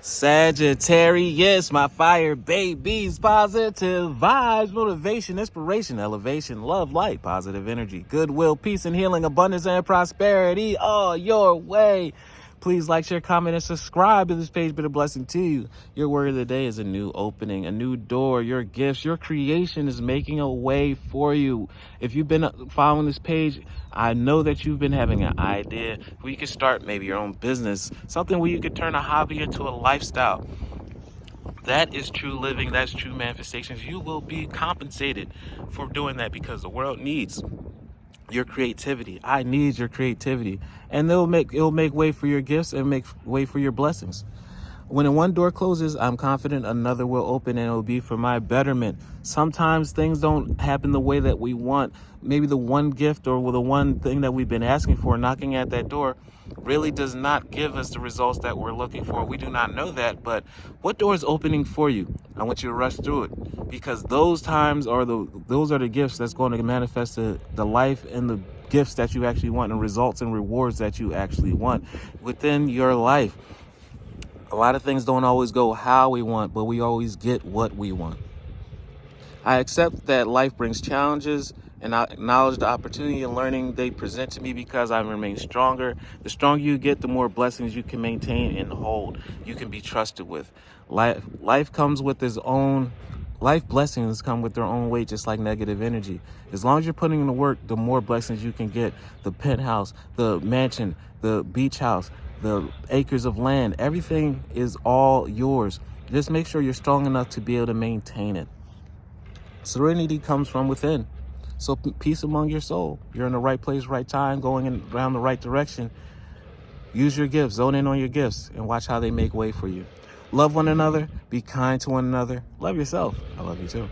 Sagittarius, my fire babies, positive vibes, motivation, inspiration, elevation, love, light, positive energy, goodwill, peace and healing, abundance and prosperity all your way. Please like, share, comment, and subscribe to this page. Been a blessing to you. Your word of the day is a new opening, a new door. Your gifts, your creation is making a way for you. If you've been following this page, I know that you've been having an idea where you could start maybe your own business, something where you could turn a hobby into a lifestyle. That is true living. That's true manifestations. You will be compensated for doing that because the world needs your creativity. I need your creativity, and it'll make way for your gifts and make way for your blessings. When one door closes, I'm confident another will open, and it'll be for my betterment. Sometimes things don't happen the way that we want. Maybe the one gift or the one thing that we've been asking for, knocking at that door, really does not give us the results that we're looking for. We do not know that, but what door is opening for you? I want you to rush through it, because those times are those are the gifts that's going to manifest the life and the gifts that you actually want, and results and rewards that you actually want within your life. A lot of things don't always go how we want, but we always get what we want. I accept that life brings challenges, and I acknowledge the opportunity and learning they present to me because I remain stronger. The stronger you get, the more blessings you can maintain and hold. You can be trusted with. Life comes with its own. Life blessings come with their own weight, just like negative energy. As long as you're putting in the work, the more blessings you can get. The penthouse, the mansion, the beach house, the acres of land, everything is all yours. Just make sure you're strong enough to be able to maintain it. Serenity comes from within. So peace among your soul. You're in the right place, right time, going around the right direction. Use your gifts, zone in on your gifts, and watch how they make way for you. Love one another, be kind to one another, love yourself. I love you too.